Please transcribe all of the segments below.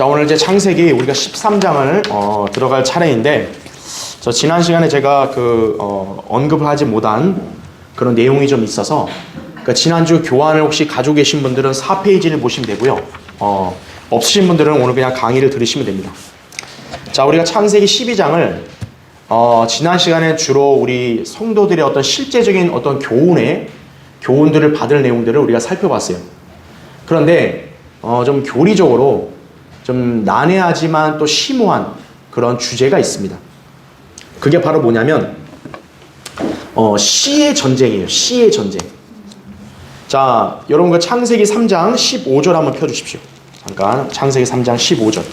자, 오늘 이제 창세기 우리가 13장을 들어갈 차례인데, 저 지난 시간에 제가 언급을 하지 못한 그런 내용이 좀 있어서, 그러니까 지난주 교환을 혹시 가지고 계신 분들은 4페이지를 보시면 되고요. 없으신 분들은 오늘 그냥 강의를 들으시면 됩니다. 자, 우리가 창세기 12장을 지난 시간에 주로 우리 성도들의 어떤 실제적인 어떤 교훈들을 받을 내용들을 우리가 살펴봤어요. 그런데 좀 교리적으로 좀 난해하지만 또 심오한 그런 주제가 있습니다. 그게 바로 뭐냐면 씨의 전쟁이에요. 씨의 전쟁. 자, 여러분 그 창세기 3장 15절 한번 펴주십시오. 잠깐 창세기 3장 15절.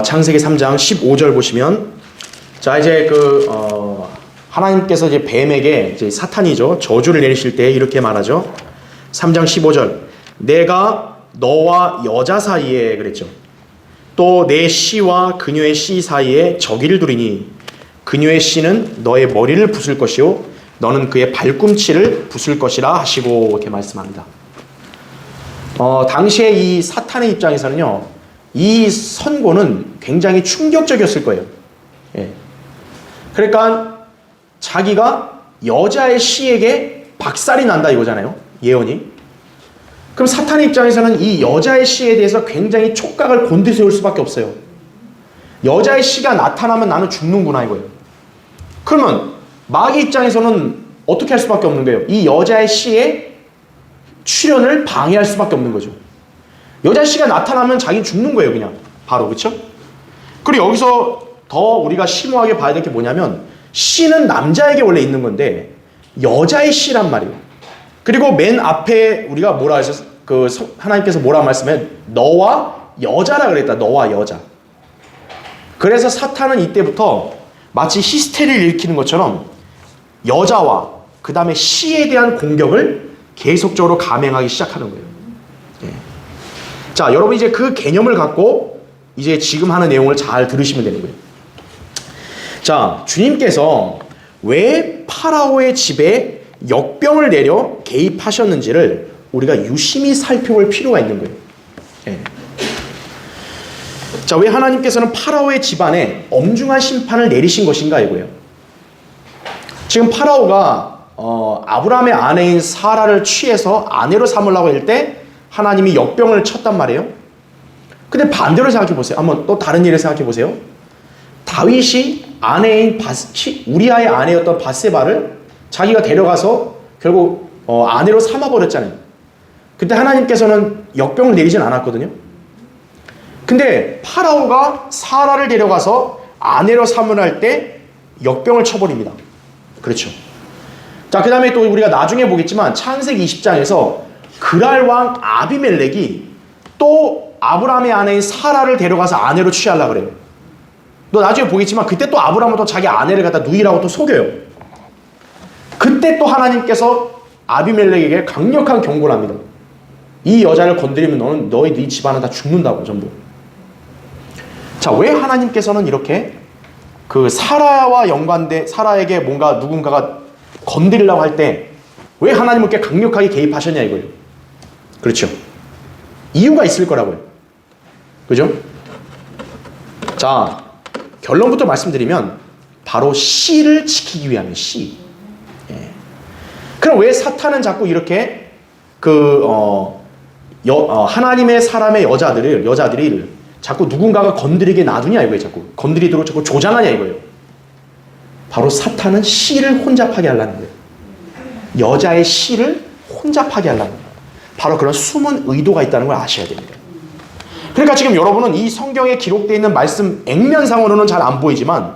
창세기 3장 15절 보시면, 자, 이제 하나님께서 이제 뱀에게, 이제 사탄이죠, 저주를 내리실 때 이렇게 말하죠. 3장 15절. 내가 너와 여자 사이에, 그랬죠. 또 내 씨와 그녀의 씨 사이에 적이를 두리니 그녀의 씨는 너의 머리를 부술 것이요 너는 그의 발꿈치를 부술 것이라 하시고, 이렇게 말씀합니다. 당시에 이 사탄의 입장에서는요, 이 선고는 굉장히 충격적이었을 거예요. 예. 그러니까 자기가 여자의 씨에게 박살이 난다 이거잖아요. 예언이. 그럼 사탄의 입장에서는 이 여자의 씨에 대해서 굉장히 촉각을 곤두세울 수밖에 없어요. 여자의 씨가 나타나면 나는 죽는구나 이거예요. 그러면 마귀 입장에서는 어떻게 할 수밖에 없는 거예요? 이 여자의 씨의 출현을 방해할 수밖에 없는 거죠. 여자 씨가 나타나면 자기는 죽는 거예요, 그냥. 바로, 그렇죠? 그리고 여기서 더 우리가 심오하게 봐야 될 게 뭐냐면, 씨는 남자에게 원래 있는 건데 여자의 씨란 말이에요. 그리고 맨 앞에 우리가 뭐라 하셨어요? 하나님께서 뭐라 말씀해? 너와 여자라 그랬다. 너와 여자. 그래서 사탄은 이때부터 마치 히스테리를 일으키는 것처럼 여자와 그 다음에 씨에 대한 공격을 계속적으로 감행하기 시작하는 거예요. 자, 여러분 이제 그 개념을 갖고 이제 지금 하는 내용을 잘 들으시면 되는 거예요. 자, 주님께서 왜 파라오의 집에 역병을 내려 개입하셨는지를 우리가 유심히 살펴볼 필요가 있는 거예요. 네. 자, 왜 하나님께서는 파라오의 집안에 엄중한 심판을 내리신 것인가 이거예요. 지금 파라오가 아브라함의 아내인 사라를 취해서 아내로 삼으려고 할 때 하나님이 역병을 쳤단 말이에요. 근데 반대로 생각해 보세요. 한번 또 다른 일을 생각해 보세요. 다윗이 아내인 우리아의 아내였던 밧세바를 자기가 데려가서 결국 아내로 삼아버렸잖아요. 그때 하나님께서는 역병을 내리진 않았거든요. 근데 파라오가 사라를 데려가서 아내로 삼으려 할 때 역병을 쳐버립니다. 그렇죠. 자, 그 다음에 또 우리가 나중에 보겠지만 창세기 20장에서 그랄 왕 아비멜렉이 또 아브라함의 아내인 사라를 데려가서 아내로 취하려고 그래요. 너 나중에 보겠지만 그때 또 아브라함은 또 자기 아내를 갖다 누이라고 또 속여요. 그때 또 하나님께서 아비멜렉에게 강력한 경고를 합니다. 이 여자를 건드리면 네 집안은 다 죽는다고, 전부. 자, 왜 하나님께서는 이렇게 사라와 연관돼 사라에게 뭔가 누군가가 건드리려고 할 때 왜 하나님은 이렇게 강력하게 개입하셨냐 이거예요. 그렇죠. 이유가 있을 거라고요. 그죠? 자, 결론부터 말씀드리면 바로 씨를 지키기 위함이에요. 씨. 예. 그럼 왜 사탄은 자꾸 이렇게 하나님의 사람의 여자들이 자꾸 누군가가 건드리게 놔두냐 이거예요. 자꾸 건드리도록 자꾸 조장하냐 이거예요. 바로 사탄은 씨를 혼잡하게 하려는 거예요. 여자의 씨를 혼잡하게 하려는 거예요. 바로 그런 숨은 의도가 있다는 걸 아셔야 됩니다. 그러니까 지금 여러분은 이 성경에 기록되어 있는 말씀 액면상으로는 잘 안 보이지만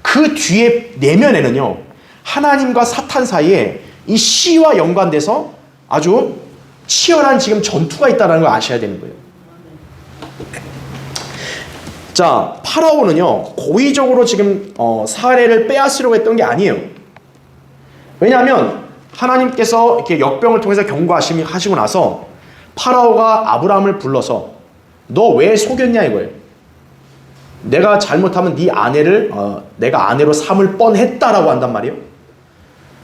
그 뒤에 내면에는요, 하나님과 사탄 사이에 이 씨와 연관돼서 아주 치열한 지금 전투가 있다는 걸 아셔야 되는 거예요. 자, 파라오는요 고의적으로 지금 사례를 빼앗으려고 했던 게 아니에요. 왜냐하면 하나님께서 이렇게 역병을 통해서 경고하시고 나서 파라오가 아브라함을 불러서 너 왜 속였냐 이거예요. 내가 잘못하면 네 아내를 내가 아내로 삼을 뻔했다라고 한단 말이에요.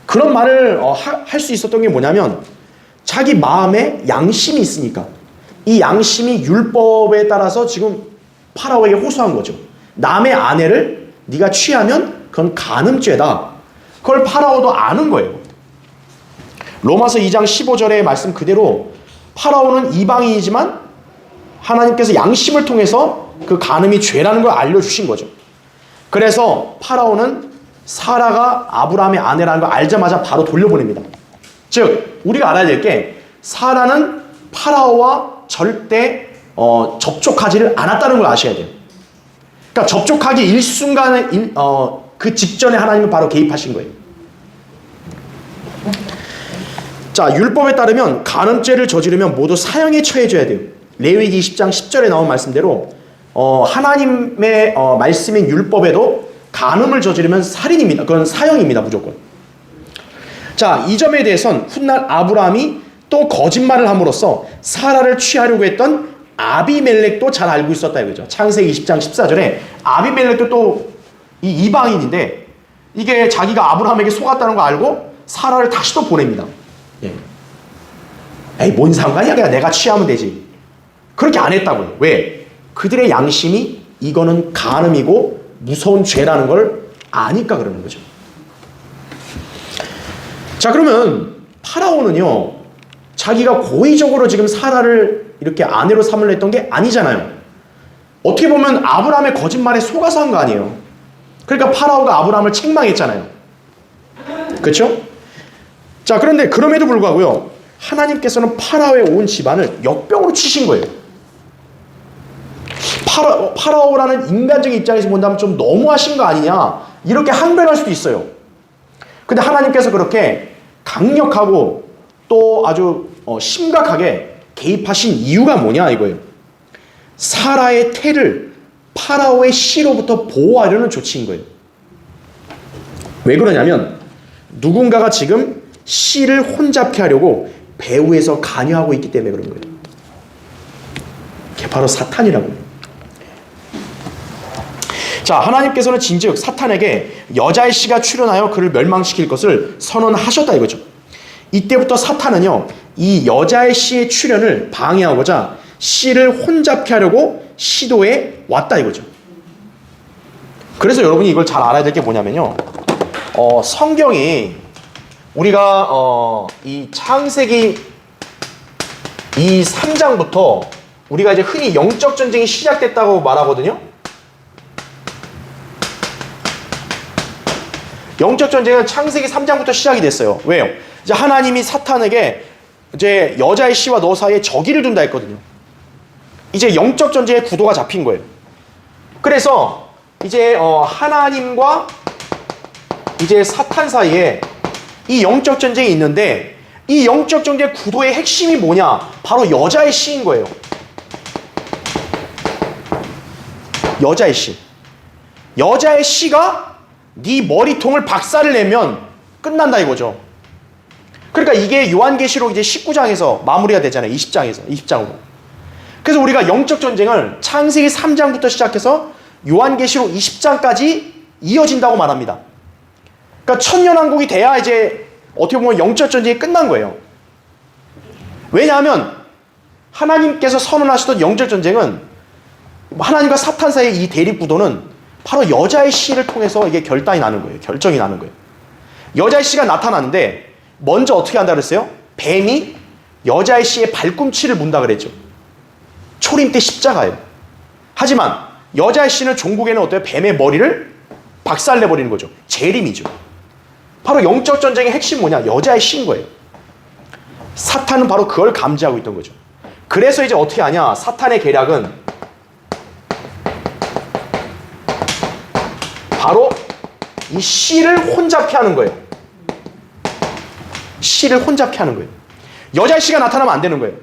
그런 말을 할 수 있었던 게 뭐냐면 자기 마음에 양심이 있으니까 이 양심이 율법에 따라서 지금 파라오에게 호소한 거죠. 남의 아내를 네가 취하면 그건 간음죄다. 그걸 파라오도 아는 거예요. 로마서 2장 15절의 말씀 그대로 파라오는 이방인이지만 하나님께서 양심을 통해서 그 간음이 죄라는 걸 알려주신 거죠. 그래서 파라오는 사라가 아브라함의 아내라는 걸 알자마자 바로 돌려보냅니다. 즉 우리가 알아야 될 게 사라는 파라오와 절대 접촉하지를 않았다는 걸 아셔야 돼요. 그러니까 접촉하기 일순간에 그 직전에 하나님은 바로 개입하신 거예요. 자, 율법에 따르면 간음죄를 저지르면 모두 사형에 처해져야 돼요. 레위기 20장 10절에 나온 말씀대로 하나님의 말씀인 율법에도 간음을 저지르면 살인입니다. 그건 사형입니다. 무조건. 자, 이 점에 대해선 훗날 아브라함이 또 거짓말을 함으로써 사라를 취하려고 했던 아비멜렉도 잘 알고 있었다 이거죠. 창세기 20장 14절에 아비멜렉도 또 이 이방인인데 이게 자기가 아브라함에게 속았다는 거 알고 사라를 다시 또 보냅니다. 예. 에이 뭔 상관이야, 내가 취하면 되지. 그렇게 안 했다고요. 왜? 그들의 양심이 이거는 간음이고 무서운 죄라는 걸 아니까 그러는 거죠. 자, 그러면 파라오는요 자기가 고의적으로 지금 사라를 이렇게 아내로 삼으려 했던 게 아니잖아요. 어떻게 보면 아브라함의 거짓말에 속아서 한 거 아니에요. 그러니까 파라오가 아브라함을 책망했잖아요. 그렇죠? 자, 그런데 그럼에도 불구하고요 하나님께서는 파라오의 온 집안을 역병으로 치신 거예요. 파라오라는 인간적인 입장에서 본다면 좀 너무하신 거 아니냐 이렇게 항변할 수도 있어요. 근데 하나님께서 그렇게 강력하고 또 아주 심각하게 개입하신 이유가 뭐냐 이거예요. 사라의 태를 파라오의 씨로부터 보호하려는 조치인 거예요. 왜 그러냐면 누군가가 지금 씨를 혼잡케 하려고 배후에서 관여하고 있기 때문에 그런 거예요. 그게 바로 사탄이라고요. 자, 하나님께서는 진즉 사탄에게 여자의 씨가 출현하여 그를 멸망시킬 것을 선언하셨다 이거죠. 이때부터 사탄은요 이 여자의 씨의 출현을 방해하고자 씨를 혼잡케 하려고 시도해 왔다 이거죠. 그래서 여러분이 이걸 잘 알아야 될 게 뭐냐면요 성경이 우리가 이 창세기 이 3장부터 우리가 이제 흔히 영적 전쟁이 시작됐다고 말하거든요. 영적 전쟁은 창세기 3장부터 시작이 됐어요. 왜요? 이제 하나님이 사탄에게 이제 여자의 씨와 너 사이에 적의를 둔다 했거든요. 이제 영적 전쟁의 구도가 잡힌 거예요. 그래서 이제 하나님과 이제 사탄 사이에 이 영적 전쟁이 있는데 이 영적 전쟁의 구도의 핵심이 뭐냐? 바로 여자의 씨인 거예요. 여자의 씨. 여자의 씨가 네 머리통을 박살을 내면 끝난다 이거죠. 그러니까 이게 요한계시록 이제 19장에서 마무리가 되잖아요. 20장으로. 그래서 우리가 영적 전쟁을 창세기 3장부터 시작해서 요한계시록 20장까지 이어진다고 말합니다. 그러니까 천년왕국이 돼야 이제 어떻게 보면 영적 전쟁이 끝난 거예요. 왜냐하면 하나님께서 선언하시던 영적 전쟁은 하나님과 사탄 사이의 이 대립 구도는 바로 여자의 씨를 통해서 이게 결단이 나는 거예요. 결정이 나는 거예요. 여자의 씨가 나타나는데 먼저 어떻게 한다 그랬어요? 뱀이 여자의 씨의 발꿈치를 문다 그랬죠. 초림 때 십자가예요. 하지만 여자의 씨는 종국에는 어때요? 뱀의 머리를 박살내버리는 거죠. 재림이죠. 바로 영적 전쟁의 핵심 뭐냐? 여자의 씨인 거예요. 사탄은 바로 그걸 감지하고 있던 거죠. 그래서 이제 어떻게 하냐? 사탄의 계략은 바로 이 씨를 혼잡케 하는 거예요. 씨를 혼잡케 하는 거예요. 여자의 씨가 나타나면 안 되는 거예요.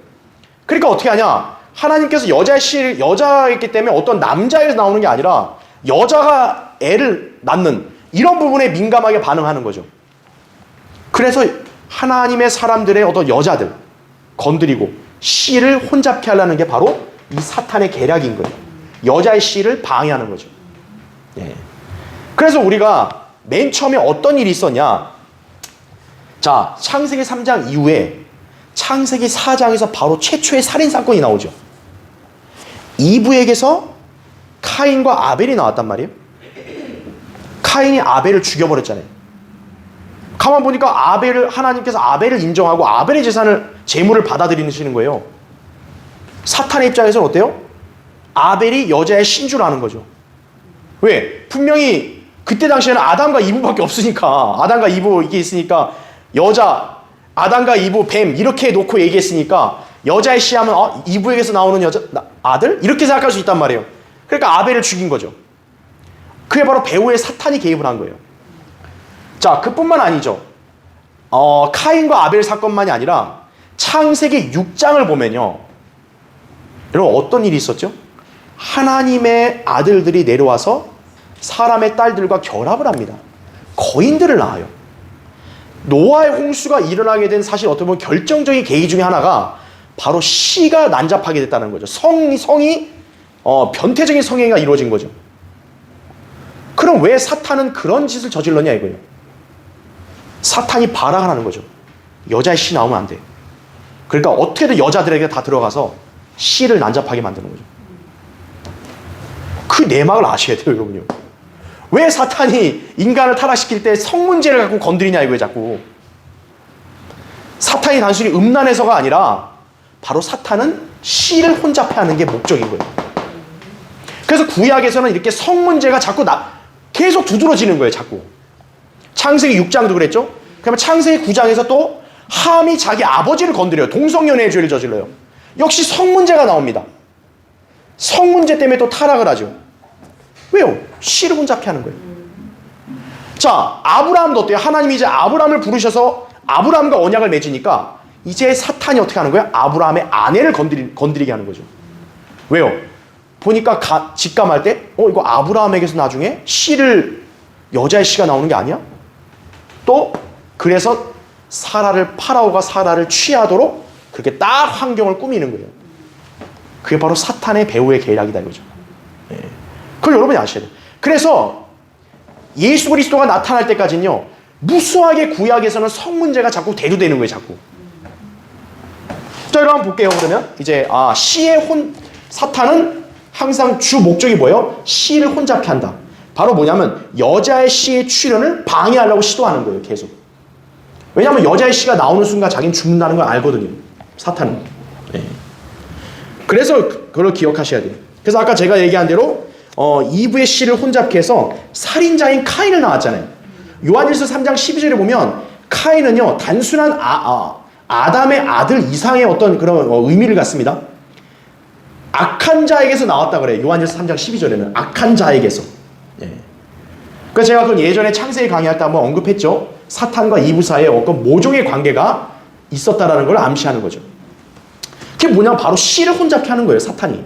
그러니까 어떻게 하냐? 하나님께서 여자이기 때문에 어떤 남자에서 나오는 게 아니라 여자가 애를 낳는 이런 부분에 민감하게 반응하는 거죠. 그래서 하나님의 사람들의 어떤 여자들 건드리고 씨를 혼잡케 하려는 게 바로 이 사탄의 계략인 거예요. 여자의 씨를 방해하는 거죠. 예. 그래서 우리가 맨 처음에 어떤 일이 있었냐? 자, 창세기 3장 이후에 창세기 4장에서 바로 최초의 살인사건이 나오죠. 이브에게서 카인과 아벨이 나왔단 말이에요. 카인이 아벨을 죽여버렸잖아요. 가만 보니까 하나님께서 아벨을 인정하고 아벨의 재물을 받아들이시는 거예요. 사탄의 입장에서는 어때요? 아벨이 여자의 신주를 아는 거죠. 왜? 분명히 그때 당시에는 아담과 이브밖에 없으니까, 아담과 이브 이게 있으니까 여자, 아담과 이브, 뱀 이렇게 놓고 얘기했으니까 여자의 씨 하면 이브에게서 나오는 아들? 이렇게 생각할 수 있단 말이에요. 그러니까 아벨을 죽인 거죠. 그게 바로 배후에 사탄이 개입을 한 거예요. 자, 그뿐만 아니죠. 카인과 아벨 사건만이 아니라 창세기 6장을 보면요. 여러분 어떤 일이 있었죠? 하나님의 아들들이 내려와서 사람의 딸들과 결합을 합니다. 거인들을 낳아요. 노아의 홍수가 일어나게 된 사실 어떻게 보면 결정적인 계기 중에 하나가 바로 씨가 난잡하게 됐다는 거죠. 성이 변태적인 성행위가 이루어진 거죠. 그럼 왜 사탄은 그런 짓을 저질렀냐 이거예요. 사탄이 발악하는 거죠. 여자의 씨 나오면 안 돼. 그러니까 어떻게든 여자들에게 다 들어가서 씨를 난잡하게 만드는 거죠. 그 내막을 아셔야 돼요, 여러분요. 왜 사탄이 인간을 타락시킬 때 성문제를 갖고 건드리냐 이거예요, 자꾸. 사탄이 단순히 음란해서가 아니라 바로 사탄은 씨를 혼잡해하는 게 목적인 거예요. 그래서 구약에서는 이렇게 성문제가 자꾸 계속 두드러지는 거예요, 자꾸. 창세기 6장도 그랬죠? 그러면 창세기 9장에서 또 함이 자기 아버지를 건드려요. 동성연애의 죄를 저질러요. 역시 성문제가 나옵니다. 성문제 때문에 또 타락을 하죠. 왜요? 씨를 혼잡게 하는 거예요. 자, 아브라함도 어때요? 하나님이 이제 아브라함을 부르셔서 아브라함과 언약을 맺으니까 이제 사탄이 어떻게 하는 거예요? 아브라함의 아내를 건드리게 하는 거죠. 왜요? 보니까 직감할 때 이거 아브라함에게서 나중에 여자의 씨가 나오는 게 아니야? 또 그래서 파라오가 사라를 취하도록 그렇게 딱 환경을 꾸미는 거예요. 그게 바로 사탄의 배후의 계략이다 이거죠. 예. 그걸 여러분이 아셔야 돼요. 그래서 예수 그리스도가 나타날 때까지는요, 무수하게 구약에서는 성문제가 자꾸 대두되는 거예요, 자꾸. 자, 여러분 한번 볼게요. 그러면 이제 사탄은 항상 주 목적이 뭐예요? 씨를 혼잡게 한다. 바로 뭐냐면 여자의 씨의 출현을 방해하려고 시도하는 거예요, 계속. 왜냐하면 여자의 씨가 나오는 순간 자기는 죽는다는 걸 알거든요, 사탄은. 네. 그래서 그걸 기억하셔야 돼요. 그래서 아까 제가 얘기한 대로 이브의 씨를 혼잡게 해서 살인자인 카인을 낳았잖아요. 요한일서 3장 12절에 보면 카인은요, 단순한 아담의 아들 이상의 어떤 그런 의미를 갖습니다. 악한 자에게서 나왔다 그래요. 요한일서 3장 12절에는 악한 자에게서. 예. 그러니까 제가 그건 예전에 창세기 강의할 때 한번 언급했죠. 사탄과 이브 사이에 어떤 모종의 관계가 있었다라는 걸 암시하는 거죠. 그게 뭐냐면 바로 씨를 혼잡게 하는 거예요, 사탄이.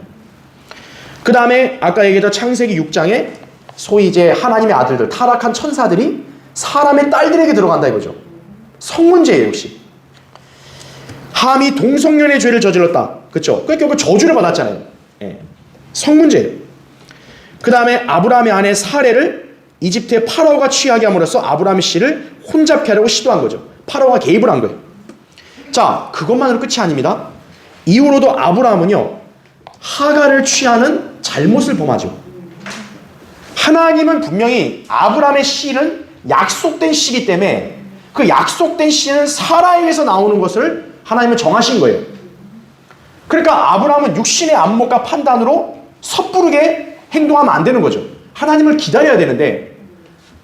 그 다음에 아까 얘기했던 창세기 6장에 소위 이제 하나님의 아들들, 타락한 천사들이 사람의 딸들에게 들어간다 이거죠. 성문제예요, 역시. 함이 동성연의 죄를 저질렀다. 그렇죠? 그러니까 결국 저주를 받았잖아요. 예. 성문제예요. 그 다음에 아브라함의 아내 사레를 이집트의 파라오가 취하게 함으로써 아브라함의 씨를 혼잡게 하려고 시도한 거죠. 파라오가 개입을 한 거예요. 자, 그것만으로 끝이 아닙니다. 이후로도 아브라함은요, 하가를 취하는 잘못을 범하죠. 하나님은 분명히 아브라함의 씨는 약속된 씨이기 때문에 그 약속된 씨는 사라에게서 나오는 것을 하나님은 정하신 거예요. 그러니까 아브라함은 육신의 안목과 판단으로 섣부르게 행동하면 안 되는 거죠. 하나님을 기다려야 되는데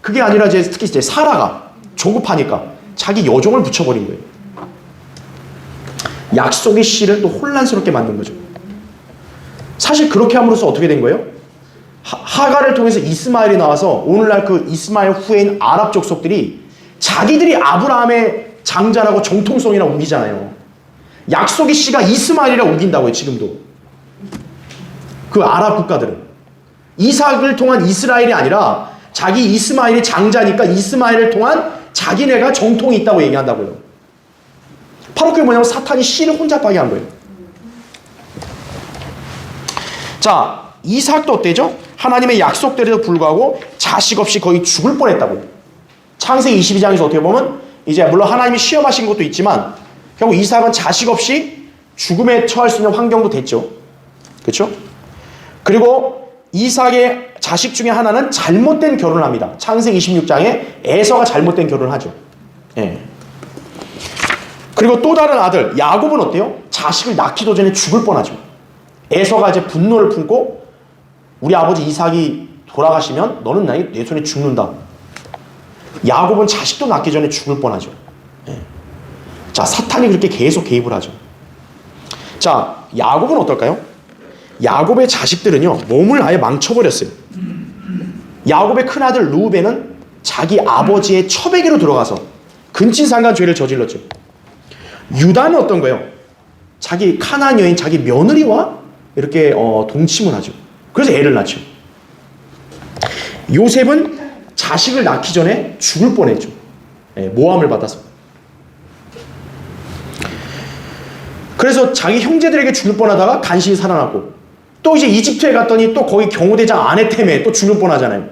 그게 아니라 특히 이제 사라가 조급하니까 자기 여종을 붙여버린 거예요. 약속의 씨를 또 혼란스럽게 만든 거죠. 사실 그렇게 함으로써 어떻게 된 거예요? 하가를 통해서 이스마엘이 나와서 오늘날 그 이스마엘 후예인 아랍 족속들이 자기들이 아브라함의 장자라고 정통성이라 우기잖아요. 약속의 씨가 이스마엘이라 우긴다고요, 지금도. 그 아랍 국가들은. 이삭을 통한 이스라엘이 아니라 자기 이스마엘이 장자니까 이스마엘을 통한 자기네가 정통이 있다고 얘기한다고요. 바로 그게 뭐냐면 사탄이 씨를 혼잡하게 한 거예요. 자, 이삭도 어때죠? 하나님의 약속대로도 불구하고 자식 없이 거의 죽을 뻔했다고. 창세기 22장에서 어떻게 보면 이제 물론 하나님이 시험하신 것도 있지만 결국 이삭은 자식 없이 죽음에 처할 수 있는 환경도 됐죠. 그렇죠? 그리고 이삭의 자식 중에 하나는 잘못된 결혼을 합니다. 창세기 26장에 에서가 잘못된 결혼을 하죠. 예. 그리고 또 다른 아들 야곱은 어때요? 자식을 낳기도 전에 죽을 뻔하죠. 에서가 이제 분노를 품고 우리 아버지 이삭이 돌아가시면 너는 내 손에 죽는다. 야곱은 자식도 낳기 전에 죽을 뻔하죠. 예. 자, 사탄이 그렇게 계속 개입을 하죠. 자, 야곱은 어떨까요? 야곱의 자식들은요, 몸을 아예 망쳐버렸어요. 야곱의 큰아들 르우벤은 자기 아버지의 처배기로 들어가서 근친상간 죄를 저질렀죠. 유다는 어떤 거예요? 자기 카나안 여인 자기 며느리와 이렇게 동침을 하죠. 그래서 애를 낳죠. 요셉은 자식을 낳기 전에 죽을 뻔했죠. 모함을 받아서. 그래서 자기 형제들에게 죽을 뻔하다가 간신히 살아났고, 또 이제 이집트에 갔더니 또 거기 경호대장 아내 때문에 또 죽을 뻔하잖아요.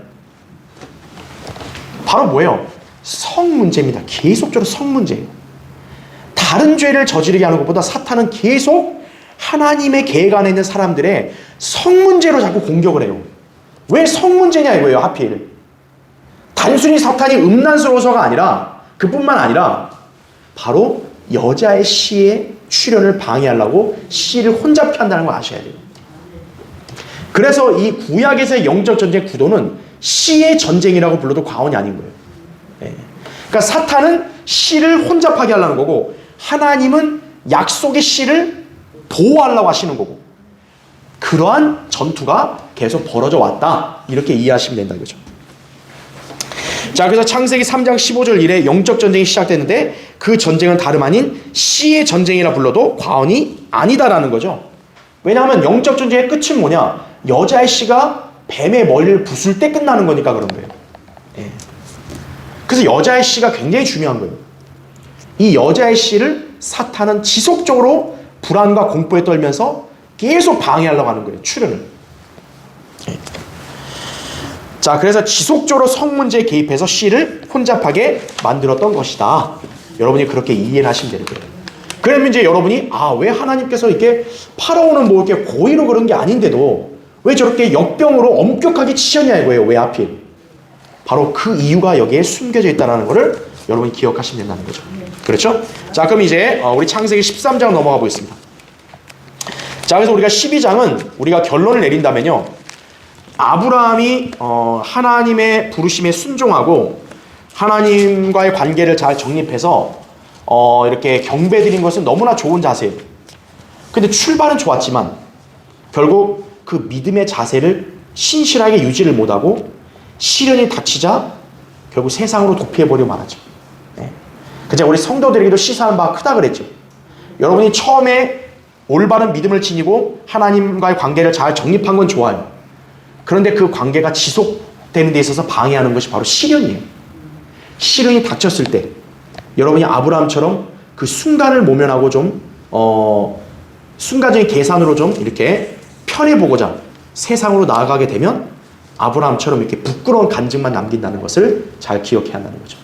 바로 뭐예요? 성 문제입니다. 계속적으로 성 문제예요. 다른 죄를 저지르게 하는 것보다 사탄은 계속 하나님의 계획 안에 있는 사람들의 성 문제로 자꾸 공격을 해요. 왜 성 문제냐 이거예요, 하필. 단순히 사탄이 음란스러워서가 아니라, 그뿐만 아니라 바로 여자의 씨의 출현을 방해하려고 씨를 혼잡케 한다는 걸 아셔야 돼요. 그래서 이 구약에서의 영적 전쟁 구도는 씨의 전쟁이라고 불러도 과언이 아닌 거예요. 그러니까 사탄은 씨를 혼잡하게 하려는 거고, 하나님은 약속의 씨를 보호하려고 하시는 거고, 그러한 전투가 계속 벌어져 왔다, 이렇게 이해하시면 된다 이거죠. 자, 그래서 창세기 3장 15절 이래 영적 전쟁이 시작됐는데 그 전쟁은 다름 아닌 씨의 전쟁이라 불러도 과언이 아니다라는 거죠. 왜냐하면 영적 전쟁의 끝은 뭐냐? 여자의 씨가 뱀의 머리를 부술 때 끝나는 거니까 그런 거예요. 예. 그래서 여자의 씨가 굉장히 중요한 거예요. 이 여자의 씨를 사탄은 지속적으로 불안과 공포에 떨면서 계속 방해하려고 하는 거예요. 출현을. 예. 자, 그래서 지속적으로 성 문제에 개입해서 씨를 혼잡하게 만들었던 것이다. 여러분이 그렇게 이해를 하시면 되는 거예요. 그러면 이제 여러분이 왜 하나님께서 이렇게 파라오는 뭐 이렇게 고의로 그런 게 아닌데도 왜 저렇게 역병으로 엄격하게 치셨냐 이거예요. 왜 하필? 바로 그 이유가 여기에 숨겨져 있다는 것을 여러분이 기억하시면 된다는 거죠. 그렇죠? 자, 그럼 이제 우리 창세기 13장 넘어가 보겠습니다. 자, 그래서 우리가 12장은 우리가 결론을 내린다면요, 아브라함이 하나님의 부르심에 순종하고 하나님과의 관계를 잘 정립해서 이렇게 경배드린 것은 너무나 좋은 자세예요. 근데 출발은 좋았지만 결국 그 믿음의 자세를 신실하게 유지를 못하고 시련이 닥치자 결국 세상으로 도피해버리고 말하죠. 네. 그냥 우리 성도들에게도 시사하는 바가 크다 그랬죠. 여러분이 처음에 올바른 믿음을 지니고 하나님과의 관계를 잘 정립한 건 좋아요. 그런데 그 관계가 지속되는 데 있어서 방해하는 것이 바로 시련이에요. 시련이 닥쳤을 때 여러분이 아브라함처럼 그 순간을 모면하고 좀 순간적인 계산으로 좀 이렇게 편해보고자 세상으로 나아가게 되면 아브라함처럼 이렇게 부끄러운 간증만 남긴다는 것을 잘 기억해야 한다는 거죠.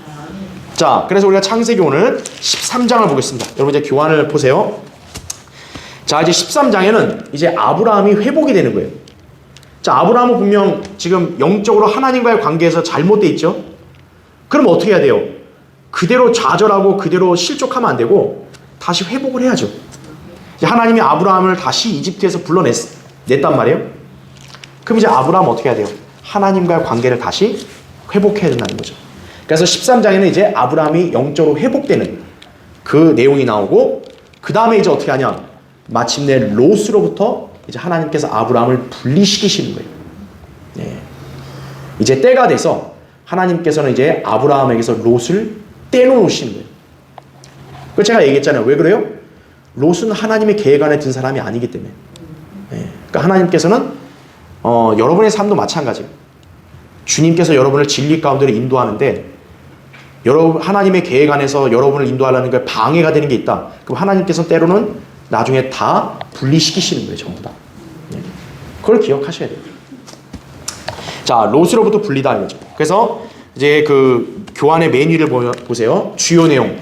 자, 그래서 우리가 창세기 오늘 13장을 보겠습니다. 여러분 이제 교환을 보세요. 자, 이제 13장에는 이제 아브라함이 회복이 되는 거예요. 자, 아브라함은 분명 지금 영적으로 하나님과의 관계에서 잘못돼 있죠. 그럼 어떻게 해야 돼요? 그대로 좌절하고 그대로 실족하면 안 되고 다시 회복을 해야죠. 하나님이 아브라함을 다시 이집트에서 불러냈단 말이에요. 그럼 이제 아브라함은 어떻게 해야 돼요? 하나님과의 관계를 다시 회복해야 된다는 거죠. 그래서 13장에는 이제 아브라함이 영적으로 회복되는 그 내용이 나오고, 그 다음에 이제 어떻게 하냐? 마침내 롯으로부터 이제 하나님께서 아브라함을 분리시키시는 거예요. 네. 이제 때가 돼서 하나님께서는 이제 아브라함에게서 롯을 떼놓으시는 거예요. 그 제가 얘기했잖아요. 왜 그래요? 롯은 하나님의 계획 안에 든 사람이 아니기 때문에. 네. 그러니까 하나님께서는 여러분의 삶도 마찬가지예요. 주님께서 여러분을 진리 가운데로 인도하는데 여러분 하나님의 계획 안에서 여러분을 인도하려는 게 방해가 되는 게 있다. 그럼 하나님께서 때로는 나중에 다 분리시키시는 거예요. 전부 다. 네. 그걸 기억하셔야 돼요. 자, 롯으로부터 분리다 이거죠. 그래서 이제 그 교환의 매뉴를 보세요. 주요 내용.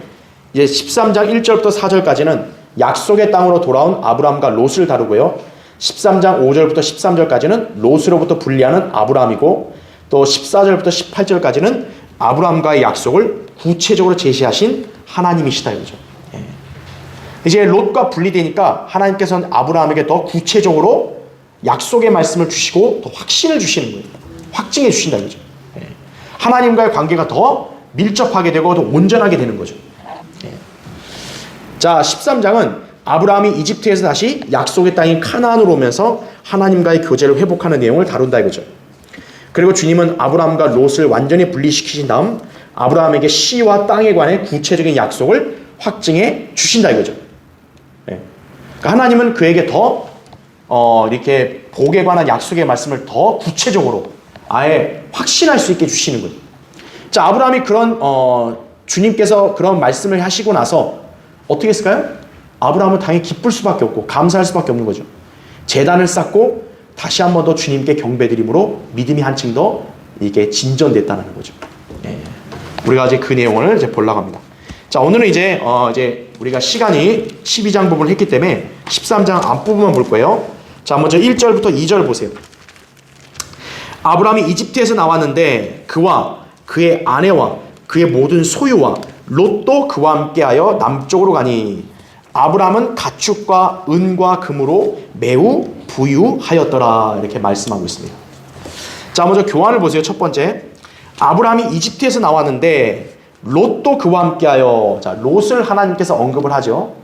이제 13장 1절부터 4절까지는 약속의 땅으로 돌아온 아브라함과 롯을 다루고요. 13장 5절부터 13절까지는 롯으로부터 분리하는 아브라함이고, 또 14절부터 18절까지는 아브라함과의 약속을 구체적으로 제시하신 하나님이시다 이거죠. 예. 이제 롯과 분리되니까 하나님께서는 아브라함에게 더 구체적으로 약속의 말씀을 주시고 더 확신을 주시는 거예요. 확증해 주신다 이거죠. 예. 하나님과의 관계가 더 밀접하게 되고 더 온전하게 되는 거죠. 예. 자, 13장은 아브라함이 이집트에서 다시 약속의 땅인 카나안으로 오면서 하나님과의 교제를 회복하는 내용을 다룬다 이거죠. 그리고 주님은 아브라함과 롯을 완전히 분리시키신 다음 아브라함에게 시와 땅에 관해 구체적인 약속을 확증해 주신다 이거죠. 예. 그러니까 하나님은 그에게 더 이렇게 복에 관한 약속의 말씀을 더 구체적으로 아예 확신할 수 있게 주시는 거예요. 자, 아브라함이 그런 주님께서 그런 말씀을 하시고 나서 어떻게 했을까요? 아브라함은 당연히 기쁠 수밖에 없고 감사할 수밖에 없는 거죠. 제단을 쌓고 다시 한 번 더 주님께 경배드림으로 믿음이 한층 더 이게 진전됐다는 거죠. 예. 우리가 이제 그 내용을 이제 보려고 합니다. 자, 오늘은 이제 우리가 시간이 12장 부분을 했기 때문에 13장 앞부분만 볼 거예요. 자, 먼저 1절부터 2절 보세요. 아브라함이 이집트에서 나왔는데 그와 그의 아내와 그의 모든 소유와 롯도 그와 함께하여 남쪽으로 가니 아브라함은 가축과 은과 금으로 매우 부유하였더라 이렇게 말씀하고 있습니다. 자, 먼저 교환을 보세요. 첫 번째, 아브라함이 이집트에서 나왔는데 롯도 그와 함께하여. 자, 롯을 하나님께서 언급을 하죠.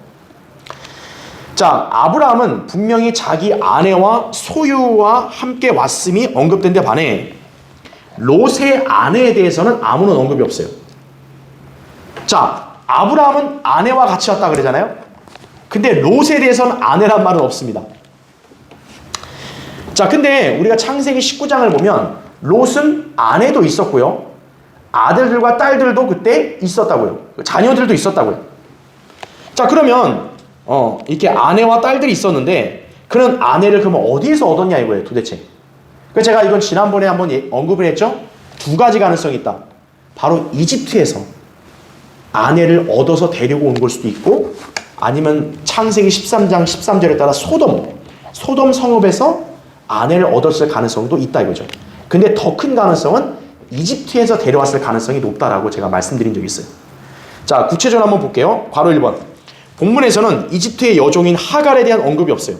자, 아브라함은 분명히 자기 아내와 소유와 함께 왔음이 언급된 데 반해 롯의 아내에 대해서는 아무런 언급이 없어요. 자, 아브라함은 아내와 같이 왔다 그러잖아요. 근데 롯에 대해서는 아내란 말은 없습니다. 자, 근데 우리가 창세기 19장을 보면 롯은 아내도 있었고요. 아들들과 딸들도 그때 있었다고요. 자녀들도 있었다고요. 자, 그러면 이렇게 아내와 딸들이 있었는데 그런 아내를 그러면 어디에서 얻었냐 이거예요, 도대체. 그래서 제가 이건 지난번에 한번 언급을 했죠. 두 가지 가능성이 있다. 바로 이집트에서 아내를 얻어서 데리고 온 걸 수도 있고, 아니면 창세기 13장 13절에 따라 소돔 성읍에서 아내를 얻었을 가능성도 있다 이거죠. 근데 더 큰 가능성은 이집트에서 데려왔을 가능성이 높다라고 제가 말씀드린 적이 있어요. 자, 구체적으로 한번 볼게요. 괄호 1번. 본문에서는 이집트의 여종인 하갈에 대한 언급이 없어요.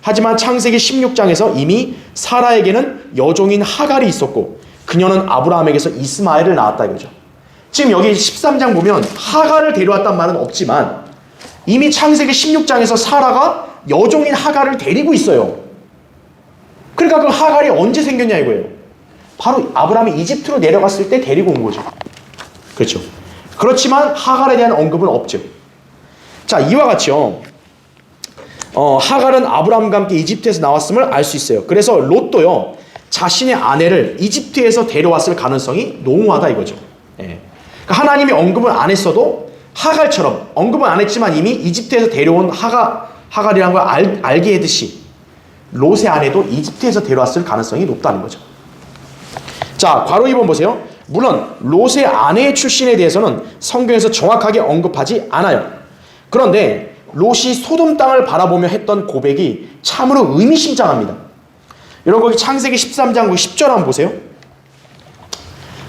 하지만 창세기 16장에서 이미 사라에게는 여종인 하갈이 있었고 그녀는 아브라함에게서 이스마엘을 낳았다 이거죠. 지금 여기 13장 보면 하갈을 데려왔단 말은 없지만 이미 창세기 16장에서 사라가 여종인 하갈을 데리고 있어요. 그러니까 그 하갈이 언제 생겼냐 이거예요. 바로 아브라함이 이집트로 내려갔을 때 데리고 온 거죠. 그렇죠. 그렇지만 하갈에 대한 언급은 없죠. 자, 이와 같이요. 하갈은 아브라함과 함께 이집트에서 나왔음을 알 수 있어요. 그래서 롯도요. 자신의 아내를 이집트에서 데려왔을 가능성이 농후하다 이거죠. 예. 그러니까 하나님이 언급을 안 했어도 하갈처럼 언급은 안 했지만 이미 이집트에서 데려온 하갈이라는 걸 알게 했듯이 롯의 아내도 이집트에서 데려왔을 가능성이 높다는 거죠. 자, 괄호 2번 보세요. 물론 롯의 아내의 출신에 대해서는 성경에서 정확하게 언급하지 않아요. 그런데 롯이 소돔 땅을 바라보며 했던 고백이 참으로 의미심장합니다. 여러분 거기 창세기 13장 10절 한번 보세요.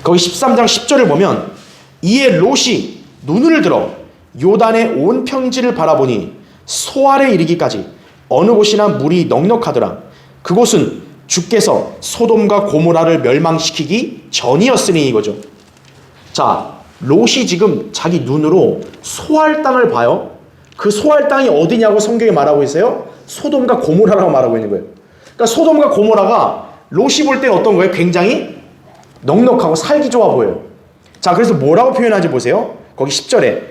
거기 13장 10절을 보면 이에 롯이 눈을 들어 요단의 온 평지를 바라보니 소알에 이르기까지 어느 곳이나 물이 넉넉하더라. 그곳은 주께서 소돔과 고모라를 멸망시키기 전이었으니 이거죠. 자, 롯이 지금 자기 눈으로 소알 땅을 봐요. 그 소알 땅이 어디냐고 성경에 말하고 있어요. 소돔과 고모라라고 말하고 있는 거예요. 그러니까 소돔과 고모라가 롯이 볼 때 어떤 거예요? 굉장히 넉넉하고 살기 좋아 보여요. 자, 그래서 뭐라고 표현하지 보세요. 거기 10절에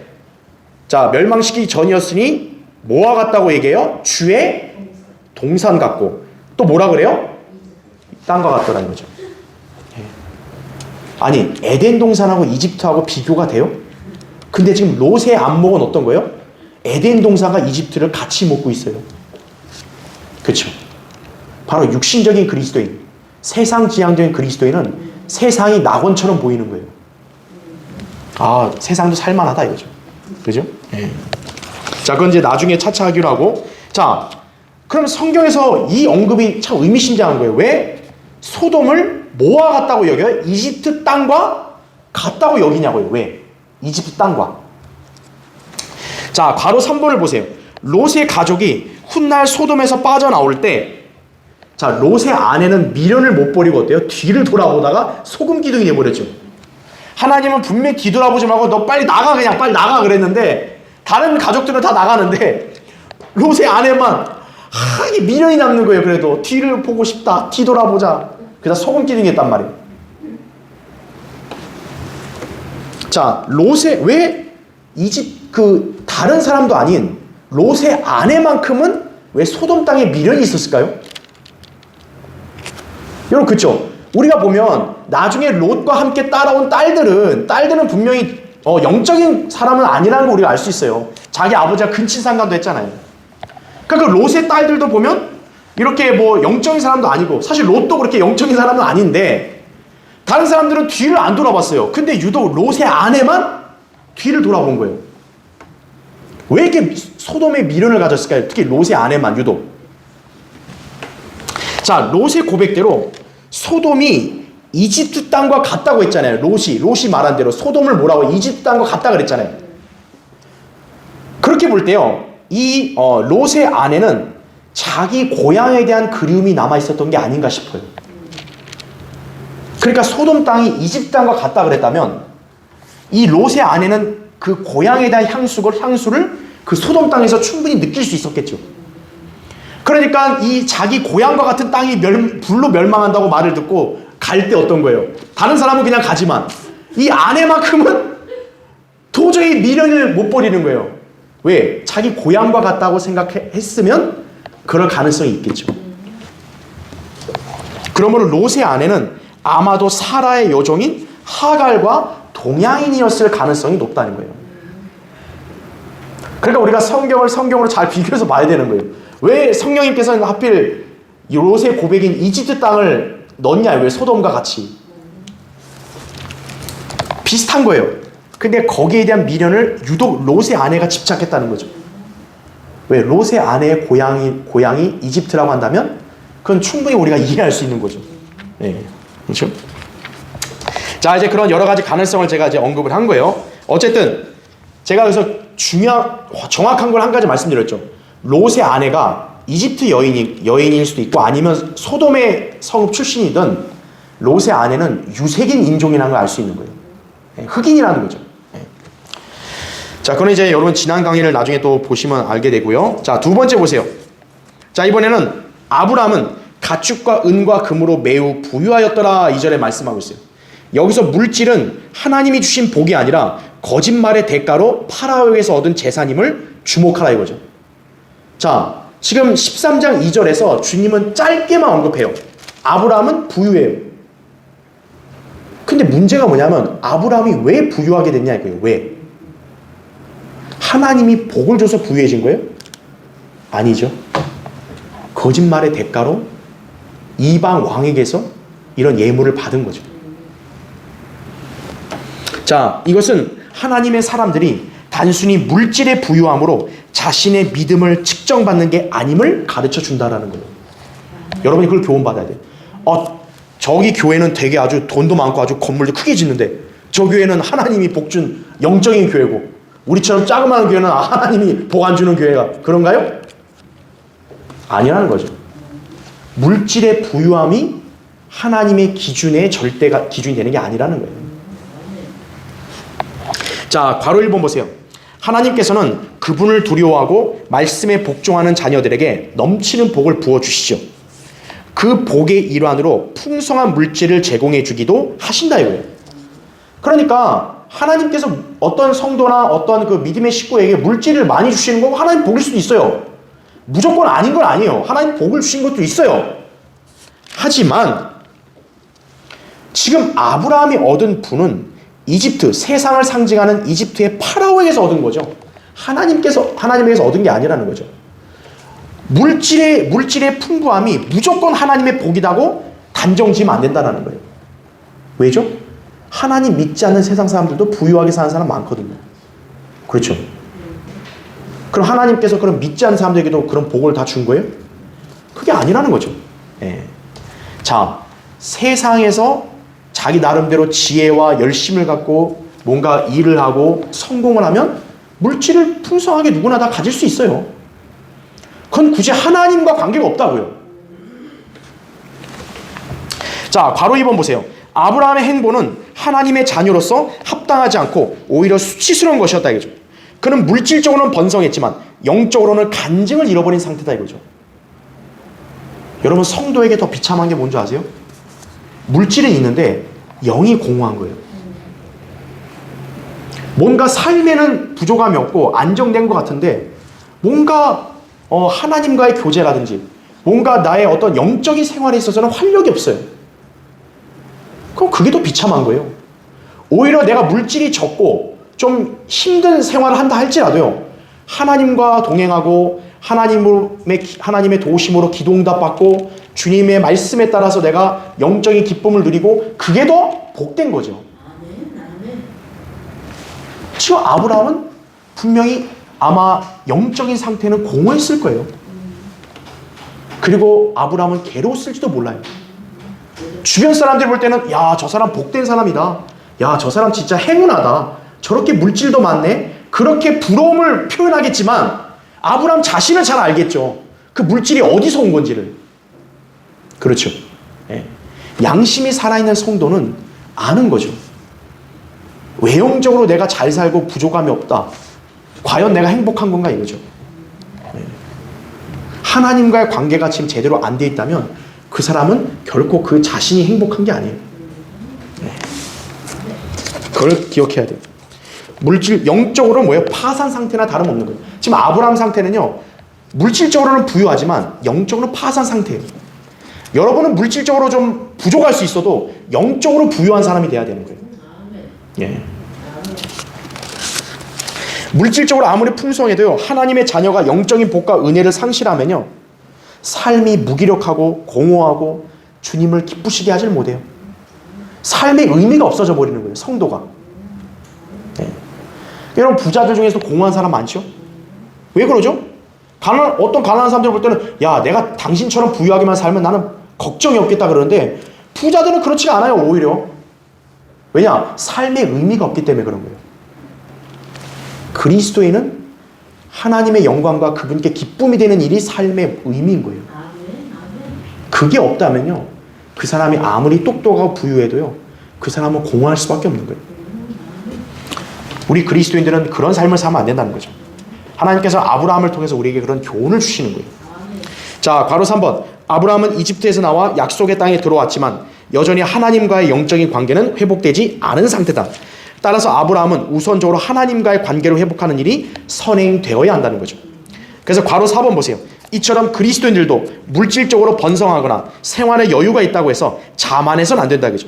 자, 멸망시키기 전이었으니 뭐와 같다고 얘기해요? 주의 동산 같고 또 뭐라 그래요? 땅과 같더라는 거죠. 아니, 에덴 동산하고 이집트하고 비교가 돼요? 근데 지금 롯의 안목은 어떤 거예요? 에덴 동산과 이집트를 같이 먹고 있어요. 그렇죠? 바로 육신적인 그리스도인, 세상지향적인 그리스도인은 세상이 낙원처럼 보이는 거예요. 아, 세상도 살만하다 이거죠. 그죠? 예. 자, 그건 이제 나중에 차차 하기로 하고. 자, 그럼 성경에서 이 언급이 참 의미심장한 거예요. 왜 소돔을 뭐와 같다고 여겨요? 이집트 땅과 같다고 여기냐고요. 왜? 이집트 땅과. 자, 괄호 3번을 보세요. 롯의 가족이 훗날 소돔에서 빠져나올 때, 자, 롯의 아내는 미련을 못 버리고 어때요? 뒤를 돌아보다가 소금 기둥이 돼버렸죠. 하나님은 분명히 뒤돌아보지 말고 너 빨리 나가, 그냥 빨리 나가 그랬는데, 다른 가족들은 다 나가는데 롯의 아내만 이게 미련이 남는 거예요. 그래도 뒤를 보고 싶다, 뒤돌아보자. 그래서 소금 기둥이 했단 말이에요. 자, 롯의 왜 다른 사람도 아닌 롯의 아내만큼은 왜 소돔 땅에 미련이 있었을까요? 여러분, 그렇죠? 우리가 보면 나중에 롯과 함께 따라온 딸들은 분명히 영적인 사람은 아니라는 거 우리가 알 수 있어요. 자기 아버지가 근친상간도 했잖아요. 그러니까 그 롯의 딸들도 보면 이렇게 뭐 영적인 사람도 아니고, 사실 롯도 그렇게 영적인 사람은 아닌데 다른 사람들은 뒤를 안 돌아봤어요. 근데 유독 롯의 아내만 뒤를 돌아본 거예요. 왜 이렇게 소돔에 미련을 가졌을까요? 특히 롯의 아내만 유독. 자, 롯의 고백대로 소돔이 이집트 땅과 같다고 했잖아요. 롯이 말한 대로 소돔을 뭐라고 이집트 땅과 같다 그랬잖아요. 그렇게 볼 때요, 이 롯의 아내는 자기 고향에 대한 그리움이 남아 있었던 게 아닌가 싶어요. 그러니까 소돔 땅이 이집트 땅과 같다 그랬다면 이 롯의 아내는 그 고향에 대한 향수를 그 소돔 땅에서 충분히 느낄 수 있었겠죠. 그러니까 이 자기 고향과 같은 땅이 불로 멸망한다고 말을 듣고 갈 때 어떤 거예요? 다른 사람은 그냥 가지만 이 아내만큼은 도저히 미련을 못 버리는 거예요. 왜? 자기 고향과 같다고 생각했으면 그럴 가능성이 있겠죠. 그러므로 롯의 아내는 아마도 사라의 여종인 하갈과 동양인이었을 가능성이 높다는 거예요. 그러니까 우리가 성경으로 잘 비교해서 봐야 되는 거예요. 왜 성령님께서는 하필 롯의 고백인 이집트 땅을 넣냐? 왜 소돔과 같이? 비슷한 거예요. 근데 거기에 대한 미련을 유독 롯의 아내가 집착했다는 거죠. 왜? 롯의 아내의 고향이 이집트라고 한다면 그건 충분히 우리가 이해할 수 있는 거죠. 네, 그렇죠? 자, 이제 그런 여러 가지 가능성을 제가 이제 언급을 한 거예요. 어쨌든 제가 그래서 정확한 걸 한 가지 말씀드렸죠. 롯의 아내가 이집트 여인일 수도 있고 아니면 소돔의 성읍 출신이든 롯의 아내는 유색인 인종이라는 걸 알 수 있는 거예요. 흑인이라는 거죠. 자, 그건 이제 여러분 지난 강의를 나중에 또 보시면 알게 되고요. 자, 두 번째 보세요. 자, 이번에는 아브라함은 가축과 은과 금으로 매우 부유하였더라 2절에 말씀하고 있어요. 여기서 물질은 하나님이 주신 복이 아니라 거짓말의 대가로 파라오에게서 얻은 재산임을 주목하라 이거죠. 자, 지금 13장 2절에서 주님은 짧게만 언급해요. 아브라함은 부유해요. 근데 문제가 뭐냐면 아브라함이 왜 부유하게 됐냐 이거예요. 왜? 하나님이 복을 줘서 부유해진 거예요? 아니죠. 거짓말의 대가로 이방 왕에게서 이런 예물을 받은 거죠. 자, 이것은 하나님의 사람들이 단순히 물질의 부유함으로 자신의 믿음을 측정받는 게 아님을 가르쳐 준다라는 거예요. 여러분이 그걸 교훈받아야 돼요. 저기 교회는 되게 아주 돈도 많고 아주 건물도 크게 짓는데 저 교회는 하나님이 복 준 영적인 교회고 우리처럼 자그마한 교회는 하나님이 복 안 주는 교회가 그런가요? 아니라는 거죠. 물질의 부유함이 하나님의 기준의 절대가 기준이 되는 게 아니라는 거예요. 자, 괄호 1번 보세요. 하나님께서는 그분을 두려워하고 말씀에 복종하는 자녀들에게 넘치는 복을 부어주시죠. 그 복의 일환으로 풍성한 물질을 제공해 주기도 하신다 이거예요. 그러니까 하나님께서 어떤 성도나 어떤 그 믿음의 식구에게 물질을 많이 주시는 건 하나님 복일 수도 있어요. 무조건 아닌 건 아니에요. 하나님 복을 주신 것도 있어요. 하지만 지금 아브라함이 얻은 분은 이집트, 세상을 상징하는 이집트의 파라오에게서 얻은 거죠. 하나님에게서 얻은 게 아니라는 거죠. 물질의 풍부함이 무조건 하나님의 복이라고 단정 지으면 안 된다는 거예요. 왜죠? 하나님 믿지 않는 세상 사람들도 부유하게 사는 사람 많거든요. 그렇죠? 그럼 하나님께서 그럼 믿지 않는 사람들에게도 그런 복을 다 준 거예요? 그게 아니라는 거죠. 예. 자, 세상에서 자기 나름대로 지혜와 열심을 갖고 뭔가 일을 하고 성공을 하면 물질을 풍성하게 누구나 다 가질 수 있어요. 그건 굳이 하나님과 관계가 없다고요. 자, 괄호 2번 보세요. 아브라함의 행보는 하나님의 자녀로서 합당하지 않고 오히려 수치스러운 것이었다 이거죠. 그는 물질적으로는 번성했지만 영적으로는 간증을 잃어버린 상태다 이거죠. 여러분, 성도에게 더 비참한 게 뭔지 아세요? 물질은 있는데 영이 공허한 거예요. 뭔가 삶에는 부족함이 없고 안정된 것 같은데 뭔가 하나님과의 교제라든지 뭔가 나의 어떤 영적인 생활에 있어서는 활력이 없어요. 그럼 그게 더 비참한 거예요. 오히려 내가 물질이 적고 좀 힘든 생활을 한다 할지라도요, 하나님과 동행하고 하나님의 도우심으로 기도응답 받고 주님의 말씀에 따라서 내가 영적인 기쁨을 누리고 그게 더 복된 거죠. 지금 아브라함은 분명히 아마 영적인 상태는 공허했을 거예요. 그리고 아브라함은 괴로웠을지도 몰라요. 주변 사람들이 볼 때는 야, 저 사람 복된 사람이다. 야, 저 사람 진짜 행운하다. 저렇게 물질도 많네. 그렇게 부러움을 표현하겠지만 아브라함 자신은 잘 알겠죠. 그 물질이 어디서 온 건지를. 그렇죠. 예. 양심이 살아있는 성도는 아는 거죠. 외형적으로 내가 잘 살고 부족함이 없다. 과연 내가 행복한 건가 이거죠. 예. 하나님과의 관계가 지금 제대로 안 돼 있다면 그 사람은 결코 그 자신이 행복한 게 아니에요. 예. 그걸 기억해야 돼요. 물질, 영적으로는 뭐예요? 파산 상태나 다름없는 거예요. 지금 아브라함 상태는요, 물질적으로는 부유하지만 영적으로는 파산 상태예요. 여러분은 물질적으로 좀 부족할 수 있어도 영적으로 부유한 사람이 돼야 되는 거예요. 예. 물질적으로 아무리 풍성해도요, 하나님의 자녀가 영적인 복과 은혜를 상실하면요, 삶이 무기력하고 공허하고 주님을 기쁘시게 하질 못해요. 삶의 의미가 없어져 버리는 거예요, 성도가. 예. 여러분, 부자들 중에서 공허한 사람 많죠? 왜 그러죠? 어떤 가난한 사람들 볼 때는 야, 내가 당신처럼 부유하게만 살면 나는 걱정이 없겠다 그러는데 부자들은 그렇지가 않아요. 오히려. 왜냐? 삶의 의미가 없기 때문에 그런 거예요. 그리스도인은 하나님의 영광과 그분께 기쁨이 되는 일이 삶의 의미인 거예요. 그게 없다면요, 그 사람이 아무리 똑똑하고 부유해도요, 그 사람은 공허할 수밖에 없는 거예요. 우리 그리스도인들은 그런 삶을 살면 안 된다는 거죠. 하나님께서 아브라함을 통해서 우리에게 그런 교훈을 주시는 거예요. 자, 괄호 3번. 아브라함은 이집트에서 나와 약속의 땅에 들어왔지만 여전히 하나님과의 영적인 관계는 회복되지 않은 상태다. 따라서 아브라함은 우선적으로 하나님과의 관계를 회복하는 일이 선행되어야 한다는 거죠. 그래서 괄호 4번 보세요. 이처럼 그리스도인들도 물질적으로 번성하거나 생활에 여유가 있다고 해서 자만해서는 안 된다 그죠.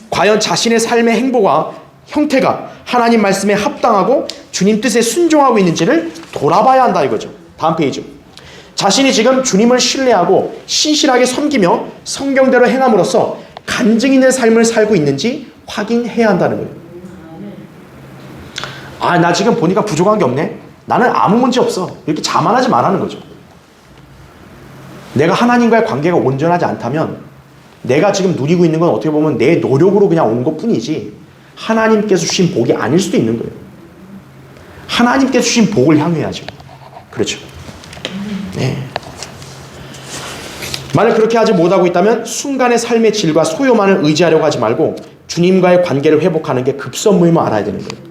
과연 자신의 삶의 행보가 형태가 하나님 말씀에 합당하고 주님 뜻에 순종하고 있는지를 돌아봐야 한다 이거죠. 다음 페이지. 자신이 지금 주님을 신뢰하고 신실하게 섬기며 성경대로 행함으로써 간증 있는 삶을 살고 있는지 확인해야 한다는 거예요. 아, 나 지금 보니까 부족한 게 없네. 나는 아무 문제 없어. 이렇게 자만하지 말라는 거죠. 내가 하나님과의 관계가 온전하지 않다면 내가 지금 누리고 있는 건 어떻게 보면 내 노력으로 그냥 온 것뿐이지 하나님께서 주신 복이 아닐 수도 있는 거예요. 하나님께서 주신 복을 향해야죠. 그렇죠. 네. 만약 그렇게 하지 못하고 있다면 순간의 삶의 질과 소요만을 의지하려고 하지 말고 주님과의 관계를 회복하는 게 급선무임을 알아야 되는 거예요.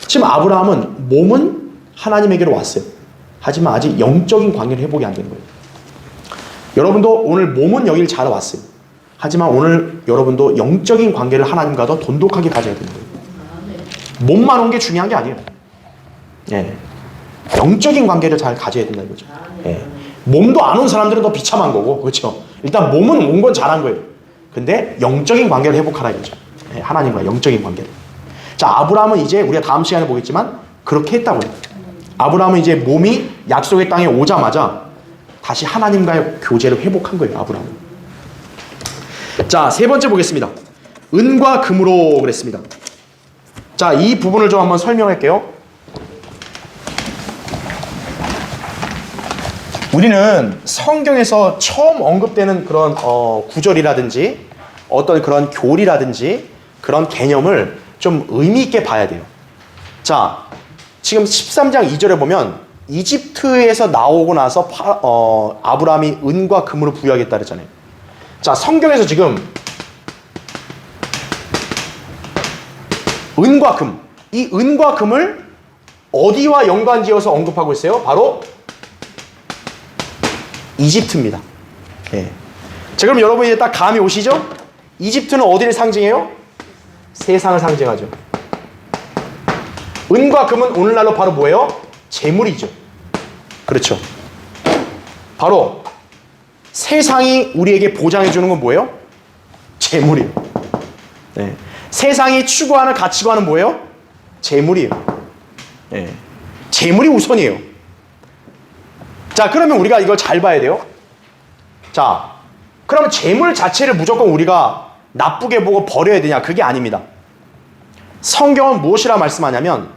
지금 아브라함은 몸은 하나님에게로 왔어요. 하지만 아직 영적인 관계를 회복이 안 된 거예요. 여러분도 오늘 몸은 여길 잘 왔어요. 하지만 오늘 여러분도 영적인 관계를 하나님과 더 돈독하게 가져야 되는 거예요. 몸만 온 게 중요한 게 아니에요. 예. 영적인 관계를 잘 가져야 된다 이거죠. 예. 몸도 안 온 사람들은 더 비참한 거고, 그렇죠? 일단 몸은 온 건 잘한 거예요. 근데 영적인 관계를 회복하라 이거죠. 예. 하나님과 영적인 관계를. 자, 아브라함은 이제 우리가 다음 시간에 보겠지만 그렇게 했다고요. 아브라함은 이제 몸이 약속의 땅에 오자마자 다시 하나님과의 교제를 회복한 거예요, 아브라함은. 자, 세 번째 보겠습니다. 은과 금으로 그랬습니다. 자, 이 부분을 좀 한번 설명할게요. 우리는 성경에서 처음 언급되는 그런 구절이라든지 어떤 그런 교리라든지 그런 개념을 좀 의미 있게 봐야 돼요. 자, 지금 13장 2절에 보면 이집트에서 나오고 나서 아브라함이 은과 금으로 부여하겠다 그랬잖아요. 자, 성경에서 지금 은과 금, 이 은과 금을 어디와 연관지어서 언급하고 있어요? 바로 이집트입니다. 예. 자, 그럼 여러분이 이제 딱 감이 오시죠? 이집트는 어디를 상징해요? 세상을 상징하죠. 은과 금은 오늘날로 바로 뭐예요? 재물이죠. 그렇죠. 바로 세상이 우리에게 보장해 주는 건 뭐예요? 재물이에요. 네. 세상이 추구하는 가치관은 뭐예요? 재물이에요. 네. 재물이 우선이에요. 자, 그러면 우리가 이걸 잘 봐야 돼요. 자, 그러면 재물 자체를 무조건 우리가 나쁘게 보고 버려야 되냐? 그게 아닙니다. 성경은 무엇이라 말씀하냐면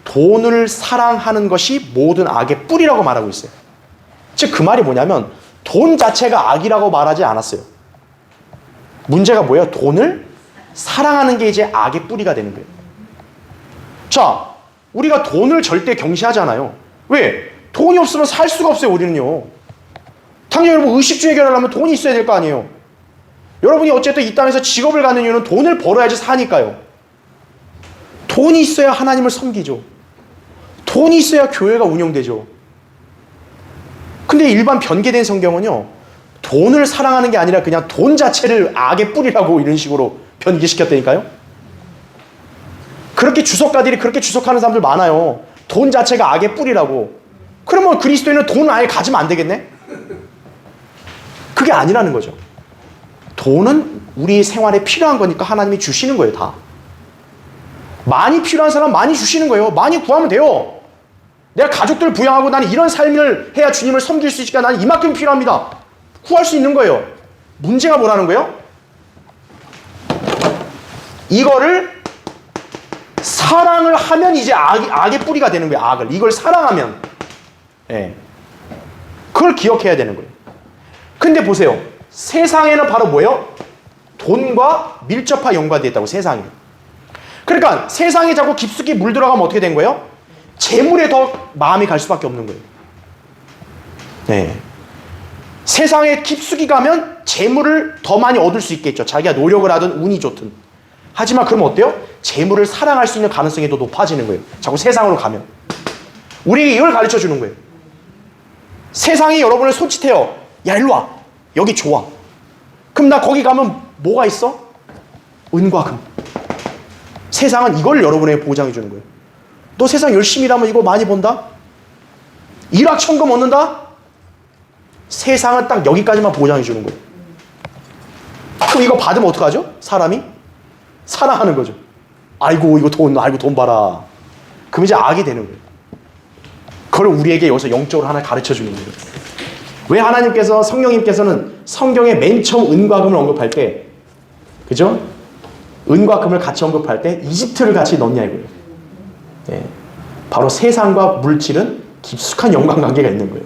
돈을 사랑하는 것이 모든 악의 뿌리라고 말하고 있어요. 즉 그 말이 뭐냐면 돈 자체가 악이라고 말하지 않았어요. 문제가 뭐예요? 돈을 사랑하는 게 이제 악의 뿌리가 되는 거예요. 자, 우리가 돈을 절대 경시하잖아요. 왜? 돈이 없으면 살 수가 없어요, 우리는요. 당연히 여러분 의식주 해결하려면 돈이 있어야 될 거 아니에요. 여러분이 어쨌든 이 땅에서 직업을 갖는 이유는 돈을 벌어야지 사니까요. 돈이 있어야 하나님을 섬기죠. 돈이 있어야 교회가 운영되죠. 근데 일반 변개된 성경은요, 돈을 사랑하는 게 아니라 그냥 돈 자체를 악의 뿌리라고 이런 식으로 변기시켰다니까요. 그렇게 주석가들이 그렇게 주석하는 사람들 많아요. 돈 자체가 악의 뿌리라고. 그러면 그리스도인은 돈 아예 가지면 안 되겠네? 그게 아니라는 거죠. 돈은 우리 생활에 필요한 거니까 하나님이 주시는 거예요, 다. 많이 필요한 사람 많이 주시는 거예요. 많이 구하면 돼요. 내가 가족들 부양하고 나는 이런 삶을 해야 주님을 섬길 수 있으니까 나는 이만큼 필요합니다. 구할 수 있는 거예요. 문제가 뭐라는 거예요? 이거를 사랑을 하면 이제 악의 뿌리가 되는 거예요. 악을. 이걸 사랑하면. 예. 그걸 기억해야 되는 거예요. 근데 보세요. 세상에는 바로 뭐예요? 돈과 밀접하게 연관되어 있다고, 세상에. 그러니까 세상에 자꾸 깊숙이 물들어가면 어떻게 된 거예요? 재물에 더 마음이 갈 수밖에 없는 거예요. 네. 세상에 깊숙이 가면 재물을 더 많이 얻을 수 있겠죠. 자기가 노력을 하든 운이 좋든. 하지만 그러면 어때요? 재물을 사랑할 수 있는 가능성이 더 높아지는 거예요. 자꾸 세상으로 가면. 우리에게 이걸 가르쳐 주는 거예요. 세상이 여러분을 손짓해요. 야, 일로 와. 여기 좋아. 그럼 나 거기 가면 뭐가 있어? 은과 금. 세상은 이걸 여러분에게 보장해 주는 거예요. 너 세상 열심히 일하면 이거 많이 번다? 일확천금 얻는다? 세상은 딱 여기까지만 보장해 주는 거예요. 그럼 이거 받으면 어떡하죠? 사람이? 사랑하는 거죠. 아이고 이거 돈 봐라. 그럼 이제 악이 되는 거예요. 그걸 우리에게 여기서 영적으로 하나 가르쳐 주는 거예요. 왜 하나님께서, 성령님께서는 성경에 맨 처음 은과 금을 언급할 때, 그죠? 은과 금을 같이 언급할 때 이집트를 같이 넣냐 이거예요. 네. 바로 세상과 물질은 깊숙한 연관관계가 있는 거예요.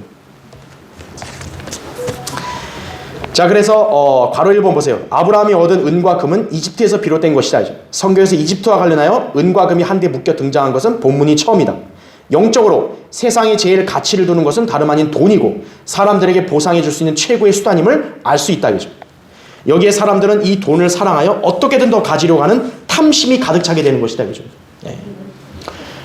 자, 그래서 괄호 1번 보세요. 아브라함이 얻은 은과 금은 이집트에서 비롯된 것이다. 성경에서 이집트와 관련하여 은과 금이 한데 묶여 등장한 것은 본문이 처음이다. 영적으로 세상이 제일 가치를 두는 것은 다름 아닌 돈이고 사람들에게 보상해 줄 수 있는 최고의 수단임을 알 수 있다. 그죠? 여기에 사람들은 이 돈을 사랑하여 어떻게든 더 가지려고 하는 탐심이 가득 차게 되는 것이다. 그죠? 네.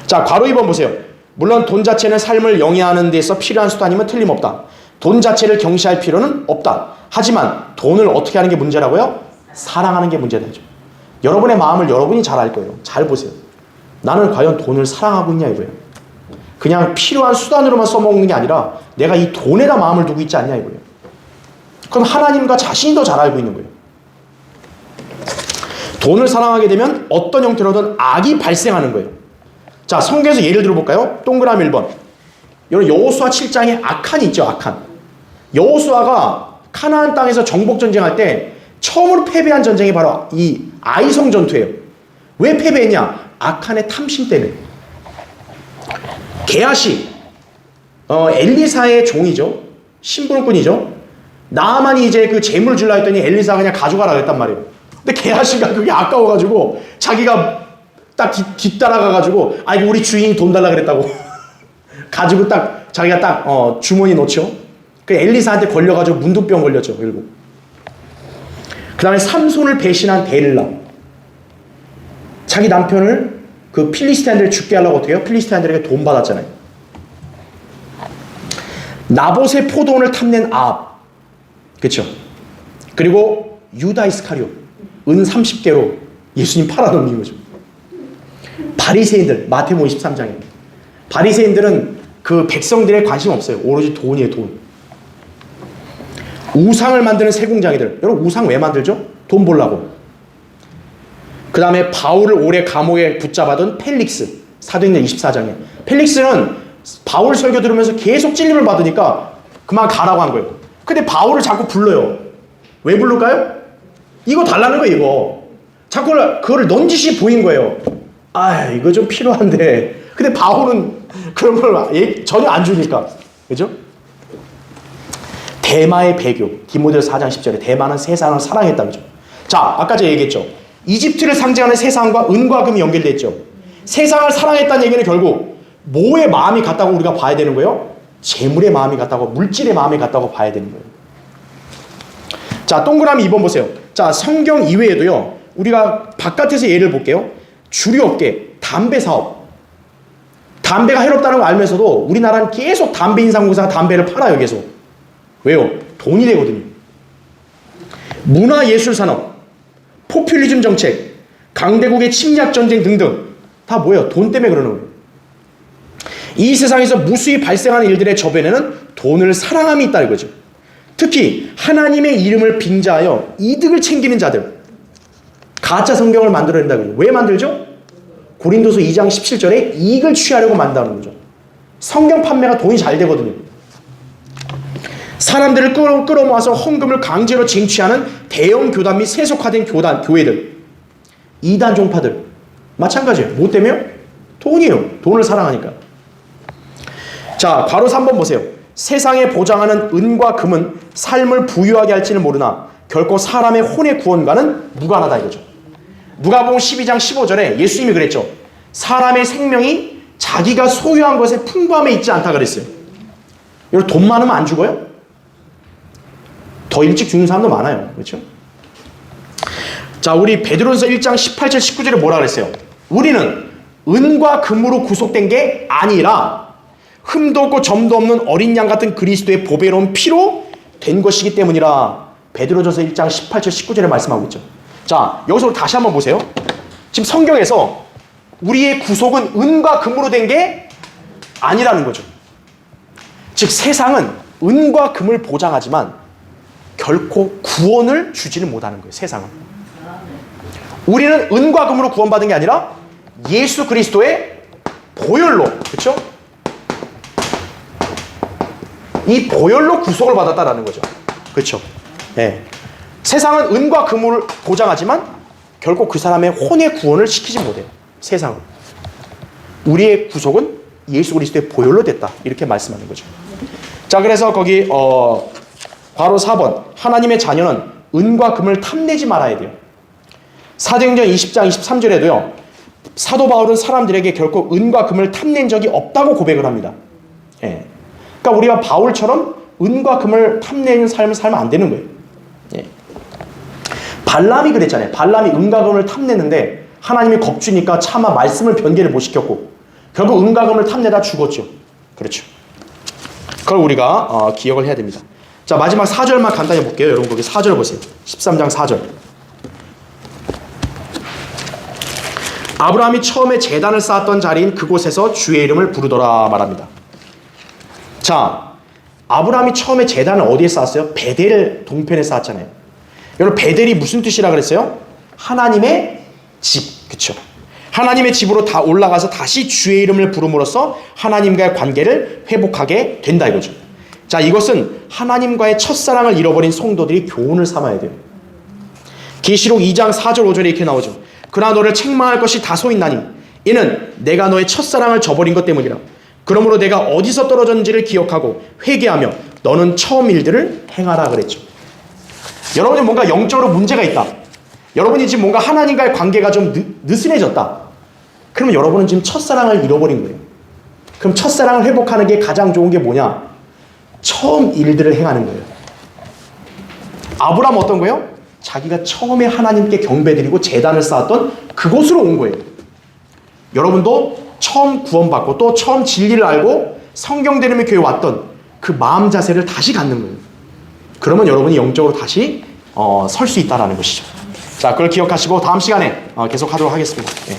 자, 괄호 2번 보세요. 물론 돈 자체는 삶을 영위하는 데서 필요한 수단이면 틀림없다. 돈 자체를 경시할 필요는 없다. 하지만 돈을 어떻게 하는 게 문제라고요? 사랑하는 게 문제다. 그죠? 여러분의 마음을 여러분이 잘 알 거예요. 잘 보세요. 나는 과연 돈을 사랑하고 있냐 이거예요. 그냥 필요한 수단으로만 써먹는 게 아니라 내가 이 돈에다 마음을 두고 있지 않냐 이거예요. 그럼 하나님과 자신이 더 잘 알고 있는 거예요. 돈을 사랑하게 되면 어떤 형태로든 악이 발생하는 거예요. 자, 성경에서 예를 들어볼까요? 동그라미 1번. 여러분 여호수아 7장에 아칸이 있죠. 아칸. 여호수아가 가나안 땅에서 정복 전쟁할 때 처음으로 패배한 전쟁이 바로 이 아이성 전투예요. 왜 패배했냐? 악한의 탐심 때문에. 게하시, 엘리사의 종이죠. 심부름꾼이죠. 나아만이 이제 그 재물을 주려 했더니 엘리사가 그냥 가져가라 그랬단 말이에요. 근데 게하시가 그게 아까워가지고 자기가 딱 뒤따라가가지고 이거 우리 주인이 돈 달라 그랬다고 가지고 딱 자기가 딱 주머니 넣죠. 그 엘리사한테 걸려가지고 문둥병 걸렸죠. 결국. 그 다음에 삼손을 배신한 데릴라. 자기 남편을 그 필리스티인들을 죽게 하려고 어떻게 해요? 필리스티인들에게 돈 받았잖아요. 나봇의 포도원을 탐낸 아합. 그렇죠? 그리고 유다 이스카리오. 은 30개로 예수님 팔아넘긴 거죠. 바리새인들, 마태복음 23장에. 바리새인들은 그 백성들에 관심 없어요. 오로지 돈이에요, 돈. 우상을 만드는 세공장이들. 여러분 우상 왜 만들죠? 돈 벌라고. 그 다음에 바울을 오래 감옥에 붙잡아둔 펠릭스. 사도행전 24장에. 펠릭스는 바울 설교 들으면서 계속 찔림을 받으니까 그만 가라고 한 거예요. 근데 바울을 자꾸 불러요. 왜 부를까요? 이거 달라는 거예요, 이거. 자꾸 그거를 넌지시 보인 거예요. 이거 좀 필요한데. 근데 바울은 그런 걸 전혀 안 주니까. 그죠? 대마의 배교. 디모데후서 4장 10절에 대마는 세상을 사랑했다. 그죠? 자, 아까 제가 얘기했죠. 이집트를 상징하는 세상과 은과 금이 연결되어 있죠. 세상을 사랑했다는 얘기는 결국 뭐의 마음이 같다고 우리가 봐야 되는 거예요? 재물의 마음이 같다고, 물질의 마음이 같다고 봐야 되는 거예요. 자, 동그라미 2번 보세요. 자, 성경 이외에도요. 우리가 바깥에서 예를 볼게요. 주류업계, 담배 사업. 담배가 해롭다는 걸 알면서도 우리나라는 계속 담배 인상공사가 담배를 팔아요, 계속. 왜요? 돈이 되거든요. 문화예술산업, 포퓰리즘 정책, 강대국의 침략전쟁 등등 다 뭐예요? 돈 때문에 그러는 거예요. 이 세상에서 무수히 발생하는 일들의 저변에는 돈을 사랑함이 있다 이거죠. 특히 하나님의 이름을 빙자하여 이득을 챙기는 자들, 가짜 성경을 만들어낸다 그래요. 왜 만들죠? 고린도서 2장 17절에 이익을 취하려고 만드는 거죠. 성경 판매가 돈이 잘 되거든요. 사람들을 끌어모아서 헌금을 강제로 쟁취하는 대형 교단 및 세속화된 교회들, 이단 종파들 마찬가지예요. 뭐 때문에요? 돈이에요. 돈을 사랑하니까. 자, 괄호 3번 보세요. 세상에 보장하는 은과 금은 삶을 부유하게 할지는 모르나 결코 사람의 혼의 구원과는 무관하다 이거죠. 누가복음 12장 15절에 예수님이 그랬죠. 사람의 생명이 자기가 소유한 것의 풍부함에 있지 않다 그랬어요. 여러분 돈 많으면 안 죽어요? 더 일찍 죽는 사람도 많아요. 그렇죠? 자, 우리 베드로전서 1장 18절 19절에 뭐라 그랬어요? 우리는 은과 금으로 구속된 게 아니라 흠도 없고 점도 없는 어린 양 같은 그리스도의 보배로운 피로 된 것이기 때문이라. 베드로전서 1장 18절 19절에 말씀하고 있죠. 자, 여기서 다시 한번 보세요. 지금 성경에서 우리의 구속은 은과 금으로 된 게 아니라는 거죠. 즉 세상은 은과 금을 보장하지만 결코 구원을 주지는 못하는 거예요. 세상은. 우리는 은과 금으로 구원받은 게 아니라 예수 그리스도의 보혈로, 그렇죠? 이 보혈로 구속을 받았다라는 거죠. 그렇죠? 네. 세상은 은과 금을 보장하지만 결국 그 사람의 혼의 구원을 시키지 못해요. 세상은. 우리의 구속은 예수 그리스도의 보혈로 됐다. 이렇게 말씀하는 거죠. 자, 그래서 거기 괄호 4번 하나님의 자녀는 은과 금을 탐내지 말아야 돼요. 사도행전 20장 23절에도요. 사도 바울은 사람들에게 결코 은과 금을 탐낸 적이 없다고 고백을 합니다. 예. 그러니까 우리가 바울처럼 은과 금을 탐내는 삶을 살면 안 되는 거예요. 예. 발람이 그랬잖아요. 발람이 은과 금을 탐내는데 하나님이 겁주니까 차마 말씀을 변개를 못 시켰고 결국 은과 금을 탐내다 죽었죠. 그렇죠. 그걸 우리가 기억을 해야 됩니다. 자, 마지막 4절만 간단히 볼게요. 여러분 거기 4절 보세요. 13장 4절. 아브라함이 처음에 제단을 쌓았던 자리인 그곳에서 주의 이름을 부르더라 말합니다. 자, 아브라함이 처음에 제단을 어디에 쌓았어요? 베델 동편에 쌓았잖아요. 여러분 베델이 무슨 뜻이라 그랬어요? 하나님의 집. 그렇죠? 하나님의 집으로 다 올라가서 다시 주의 이름을 부름으로써 하나님과의 관계를 회복하게 된다 이거죠. 자, 이것은 하나님과의 첫사랑을 잃어버린 성도들이 교훈을 삼아야 돼요. 계시록 2장 4절 5절에 이렇게 나오죠. 그러나 너를 책망할 것이 다소 있나니 이는 내가 너의 첫사랑을 저버린 것 때문이라. 그러므로 내가 어디서 떨어졌는지를 기억하고 회개하며 너는 처음 일들을 행하라 그랬죠. 여러분이 뭔가 영적으로 문제가 있다. 여러분이 지금 뭔가 하나님과의 관계가 좀 느슨해졌다. 그러면 여러분은 지금 첫사랑을 잃어버린 거예요. 그럼 첫사랑을 회복하는 게 가장 좋은 게 뭐냐? 처음 일들을 행하는 거예요. 아브라함 어떤 거예요? 자기가 처음에 하나님께 경배드리고 제단을 쌓았던 그곳으로 온 거예요. 여러분도 처음 구원받고 또 처음 진리를 알고 성경 들으며 교회 왔던 그 마음 자세를 다시 갖는 거예요. 그러면 여러분이 영적으로 다시 설 수 있다는 것이죠. 자, 그걸 기억하시고 다음 시간에 계속 하도록 하겠습니다. 네.